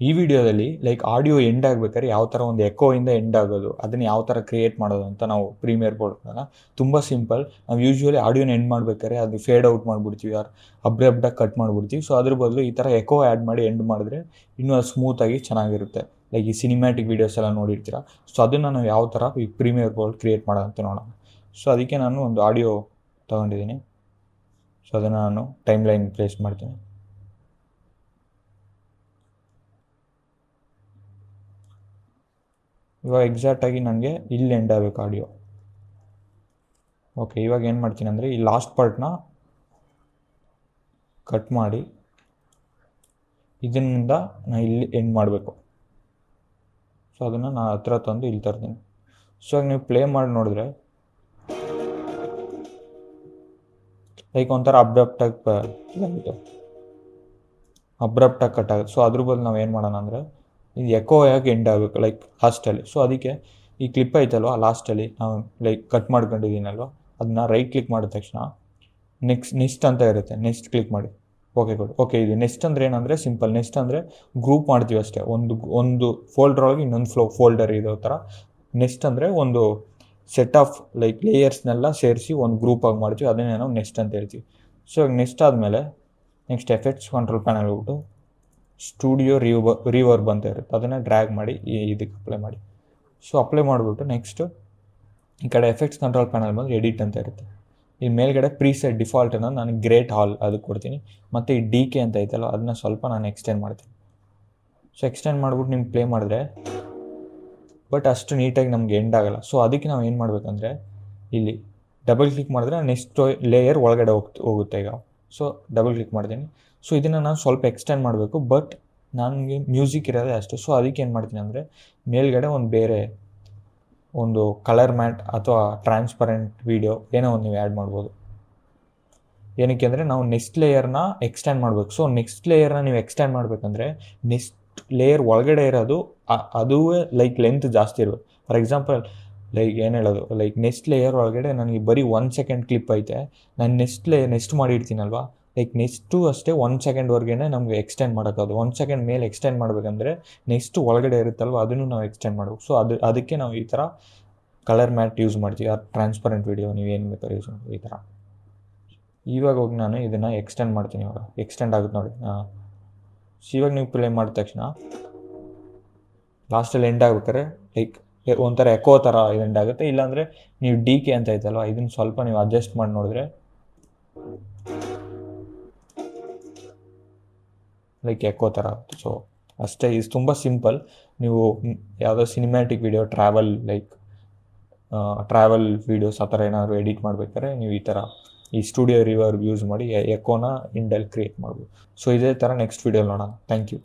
ಈ ವಿಡಿಯೋದಲ್ಲಿ like audio end ಆಗ್ಬೇಕಾದ್ರೆ ಯಾವ ಥರ ಒಂದು ಎಕೋಯಿಂದ ಎಂಡ್ ಆಗೋದು, ಅದನ್ನು ಯಾವ ಥರ ಕ್ರಿಯೇಟ್ ಮಾಡೋದು ಅಂತ ನಾವು ಪ್ರೀಮಿಯರ್ ಬೋರ್ಡ್ನ ತುಂಬ ಸಿಂಪಲ್. ನಾವು ಯೂಶ್ವಲಿ ಆಡಿಯೋನ ಎಂಡ್ ಮಾಡ್ಬೇಕಾದ್ರೆ ಅದು ಫೇಡ್ ಔಟ್ ಮಾಡಿಬಿಡ್ತೀವಿ, ಅಬ್ರಪ್ಟಾಗಿ ಕಟ್ ಮಾಡಿಬಿಡ್ತೀವಿ. ಸೊ ಅದ್ರ ಬದಲು ಈ ಥರ ಎಕೋ ಆ್ಯಡ್ ಮಾಡಿ ಎಂಡ್ ಮಾಡಿದ್ರೆ ಇನ್ನೂ ಅದು ಸ್ಮೂತಾಗಿ ಚೆನ್ನಾಗಿರುತ್ತೆ. ಲೈಕ್ ಈ ಸಿನಿಮ್ಯಾಟಿಕ್ ವೀಡಿಯೋಸ್ ಎಲ್ಲ ನೋಡಿರ್ತೀರ. ಸೊ ಅದನ್ನು ನಾವು ಯಾವ ಥರ ಈ ಪ್ರೀಮಿಯರ್ ಬೋರ್ಡ್ ಕ್ರಿಯೇಟ್ ಮಾಡೋದಂತ ನೋಡೋಣ. ಸೊ ಅದಕ್ಕೆ ನಾನು ಒಂದು ಆಡಿಯೋ ತೊಗೊಂಡಿದ್ದೀನಿ. ಸೊ ಅದನ್ನು ನಾನು ಟೈಮ್ ಲೈನ್ ಪ್ಲೇಸ್ ಮಾಡ್ತೀನಿ. ಇವಾಗ ಎಕ್ಸಾಕ್ಟಾಗಿ ನನಗೆ ಇಲ್ಲಿ ಎಂಡ್ ಆಗಬೇಕು ಆಡಿಯೋ. ಓಕೆ, ಇವಾಗ ಏನು ಮಾಡ್ತೀನಿ ಅಂದರೆ ಈ ಲಾಸ್ಟ್ ಪಾರ್ಟ್ನ ಕಟ್ ಮಾಡಿ ಇದರಿಂದ ನಾನು ಇಲ್ಲಿ ಎಂಡ್ ಮಾಡಬೇಕು. ಸೊ ಅದನ್ನು ನಾನು ಹತ್ರ ತಂದು ಇಲ್ಲಿ ತರ್ತೀನಿ. ಸೊ ಇವಾಗ ನೀವು ಪ್ಲೇ ಮಾಡಿ ನೋಡಿದ್ರೆ ಲೈಕ್ ಒಂಥರ ಅಬ್ರಪ್ಟಾಗಿ ಕಟ್ ಆಗುತ್ತೆ. ಸೊ ಅದ್ರ ಬದಲು ನಾವು ಏನು ಮಾಡೋಣ ಅಂದರೆ ಇದು ಎಕೋ ಆಗಿ ಎಂಡ್ ಆಗಬೇಕು ಲೈಕ್ ಲಾಸ್ಟಲ್ಲಿ. ಸೊ ಅದಕ್ಕೆ ಈ ಕ್ಲಿಪ್ ಐತಲ್ವ ಲಾಸ್ಟಲ್ಲಿ ನಾವು ಲೈಕ್ ಕಟ್ ಮಾಡ್ಕೊಂಡಿದ್ದೀನಲ್ವ, ಅದನ್ನ ರೈಟ್ ಕ್ಲಿಕ್ ಮಾಡಿದ ತಕ್ಷಣ ನೆಕ್ಸ್ಟ್ ಅಂತ ಇರುತ್ತೆ, ನೆಕ್ಸ್ಟ್ ಕ್ಲಿಕ್ ಮಾಡಿ. ಓಕೆ ಇದು ನೆಕ್ಸ್ಟ್ ಅಂದರೆ ಏನಂದರೆ ಸಿಂಪಲ್. ನೆಕ್ಸ್ಟ್ ಅಂದರೆ ಗ್ರೂಪ್ ಮಾಡ್ತೀವಿ ಅಷ್ಟೇ, ಒಂದು ಫೋಲ್ಡರ್ ಒಳಗೆ ಇನ್ನೊಂದು ಫೋಲ್ಡರ್ ಇರೋ ಥರ. ನೆಕ್ಸ್ಟ್ ಅಂದರೆ ಒಂದು ಸೆಟ್ ಆಫ್ ಲೈಕ್ ಲೇಯರ್ಸ್ನೆಲ್ಲ ಸೇರಿಸಿ ಒಂದು ಗ್ರೂಪಾಗಿ ಮಾಡ್ತೀವಿ, ಅದನ್ನೇ ನಾವು ನೆಕ್ಸ್ಟ್ ಅಂತ ಹೇಳ್ತೀವಿ. ಸೊ ನೆಕ್ಸ್ಟ್ ಆದಮೇಲೆ ನೆಕ್ಸ್ಟ್ ಎಫೆಕ್ಟ್ಸ್ ಕಂಟ್ರೋಲ್ ಪ್ಯಾನಲ್ ಹೋಗ್ಬಿಟ್ಟು ಸ್ಟುಡಿಯೋ ರಿವರ್ಬ್ ಅಂತ ಇರುತ್ತೆ, ಅದನ್ನು ಡ್ರ್ಯಾಗ್ ಮಾಡಿ ಇದಕ್ಕೆ ಅಪ್ಲೈ ಮಾಡಿ. ಸೊ ಅಪ್ಲೈ ಮಾಡಿಬಿಟ್ಟು ನೆಕ್ಸ್ಟ್ ಈ ಕಡೆ ಎಫೆಕ್ಟ್ಸ್ ಕಂಟ್ರೋಲ್ ಪ್ಯಾನಲ್ ಬಂದು ಎಡಿಟ್ ಅಂತ ಇರುತ್ತೆ. ಈ ಮೇಲ್ಗಡೆ ಪ್ರೀಸೆಟ್ ಡಿಫಾಲ್ಟ್ ಅನ್ನೋದು ನಾನು ಗ್ರೇಟ್ ಹಾಲ್ ಅದಕ್ಕೆ ಕೊಡ್ತೀನಿ. ಮತ್ತು ಈ ಡಿ ಕೆ ಅಂತ ಐತಲ್ಲ ಅದನ್ನ ಸ್ವಲ್ಪ ನಾನು ಎಕ್ಸ್ಟೆಂಡ್ ಮಾಡ್ತೀನಿ. ಸೊ ಎಕ್ಸ್ಟೆಂಡ್ ಮಾಡಿಬಿಟ್ಟು ನಿಮ್ಗೆ ಪ್ಲೇ ಮಾಡಿದ್ರೆ ಬಟ್ ಅಷ್ಟು ನೀಟಾಗಿ ನಮ್ಗೆ ಎಂಡ್ ಆಗೋಲ್ಲ. ಸೊ ಅದಕ್ಕೆ ನಾವು ಏನು ಮಾಡಬೇಕಂದ್ರೆ ಇಲ್ಲಿ ಡಬಲ್ ಕ್ಲಿಕ್ ಮಾಡಿದ್ರೆ ನೆಕ್ಸ್ಟ್ ಲೇಯರ್ ಒಳಗಡೆ ಹೋಗುತ್ತೆ. ಈಗ ಸೊ ಡಬಲ್ ಕ್ಲಿಕ್ ಮಾಡ್ತೀನಿ. ಸೊ ಇದನ್ನು ನಾನು ಸ್ವಲ್ಪ ಎಕ್ಸ್ಟೆಂಡ್ ಮಾಡಬೇಕು, ಬಟ್ ನನಗೆ ಮ್ಯೂಸಿಕ್ ಇರೋದೇ ಅಷ್ಟು. ಸೊ ಅದಕ್ಕೆ ಏನು ಮಾಡ್ತೀನಿ ಅಂದರೆ ಮೇಲ್ಗಡೆ ಒಂದು ಕಲರ್ ಮ್ಯಾಟ್ ಅಥವಾ ಟ್ರಾನ್ಸ್ಪರೆಂಟ್ ವೀಡಿಯೋ ಏನೋ ಒಂದು ನೀವು ಆ್ಯಡ್ ಮಾಡ್ಬೋದು. ಏನಕ್ಕೆ ಅಂದರೆ ನಾವು ನೆಕ್ಸ್ಟ್ ಲೇಯರ್ನ ಎಕ್ಸ್ಟೆಂಡ್ ಮಾಡಬೇಕು. ಸೊ ನೆಕ್ಸ್ಟ್ ಲೇಯರ್ನ ನೀವು ಎಕ್ಸ್ಟೆಂಡ್ ಮಾಡಬೇಕಂದ್ರೆ ನೆಕ್ಸ್ಟ್ ಲೇಯರ್ ಒಳಗಡೆ ಇರೋದು ಅದುವೇ ಲೈಕ್ ಲೆಂತ್ ಜಾಸ್ತಿ ಇರಬೇಕು. ಫಾರ್ ಎಕ್ಸಾಂಪಲ್ ಲೈಕ್ ಏನು ಹೇಳೋದು, ಲೈಕ್ ನೆಕ್ಸ್ಟ್ ಲೇಯರ್ ಒಳಗಡೆ ನನಗೆ ಬರೀ 1 ಸೆಕೆಂಡ್ ಕ್ಲಿಪ್ ಐತೆ, ನಾನು ನೆಕ್ಸ್ಟ್ ಮಾಡಿರ್ತೀನಲ್ವಾ, ಲೈಕ್ ನೆಕ್ಸ್ಟು ಅಷ್ಟೇ 1 ಸೆಕೆಂಡ್ವರೆಗೇ ನಮಗೆ ಎಕ್ಸ್ಟೆಂಡ್ ಮಾಡೋಕ್ಕಾಗೋದು. 1 ಸೆಕೆಂಡ್ ಮೇಲೆ ಎಕ್ಸ್ಟೆಂಡ್ ಮಾಡಬೇಕಂದ್ರೆ ನೆಕ್ಸ್ಟ್ ಒಳಗಡೆ ಇರುತ್ತಲ್ವ ಅದನ್ನು ನಾವು ಎಕ್ಸ್ಟೆಂಡ್ ಮಾಡಬೇಕು. ಸೊ ಅದಕ್ಕೆ ನಾವು ಈ ಥರ ಕಲರ್ ಮ್ಯಾಟ್ ಯೂಸ್ ಮಾಡ್ತೀವಿ. ಟ್ರಾನ್ಸ್ಪರೆಂಟ್ ವೀಡಿಯೋ ನೀವು ಏನು ಬೇಕಾದ್ರೂ ಯೂಸ್ ಮಾಡ್ತೀವಿ ಈ ಥರ. ಇವಾಗ ಹೋಗಿ ನಾನು ಇದನ್ನು ಎಕ್ಸ್ಟೆಂಡ್ ಮಾಡ್ತೀನಿ. ಇವಾಗ ಎಕ್ಸ್ಟೆಂಡ್ ಆಗುತ್ತೆ ನೋಡಿ. ಸೊ ಇವಾಗ ನೀವು ಪ್ಲೇ ಮಾಡಿದ ತಕ್ಷಣ ಲಾಸ್ಟಲ್ಲಿ ಎಂಡ್ ಆಗ್ಬೇಕಾದ್ರೆ ಲೈಕ್ ಒಂಥರ ಎಕೋ ಥರ ಎಂಡ್ ಆಗುತ್ತೆ. ಇಲ್ಲಾಂದರೆ ನೀವು ಡಿ ಕೆ ಅಂತ ಐತಲ್ವ ಇದನ್ನು ಸ್ವಲ್ಪ ನೀವು ಅಡ್ಜಸ್ಟ್ ಮಾಡಿ ನೋಡಿದ್ರೆ ಲೈಕ್ ಎಕೋ ಥರ ಆಗುತ್ತೆ. ಸೊ ಅಷ್ಟೇ, ಇದು ತುಂಬ ಸಿಂಪಲ್. ನೀವು ಯಾವುದೋ ಸಿನಿಮ್ಯಾಟಿಕ್ ವೀಡಿಯೋ ಟ್ರಾವೆಲ್ ವೀಡಿಯೋಸ್ ಆ ಥರ ಏನಾದರೂ ಎಡಿಟ್ ಮಾಡ್ಬೇಕಾದ್ರೆ ನೀವು ಈ ಥರ ಈ ಸ್ಟುಡಿಯೋ ರಿವರ್ಬ್ ಯೂಸ್ ಮಾಡಿ ಎಕೋನ ಇಂಡಲ್ಲಿ ಕ್ರಿಯೇಟ್ ಮಾಡ್ಬೋದು. ಸೊ ಇದೇ ಥರ ನೆಕ್ಸ್ಟ್ ವೀಡಿಯೋಲಿ ನೋಡೋಣ. Thank you.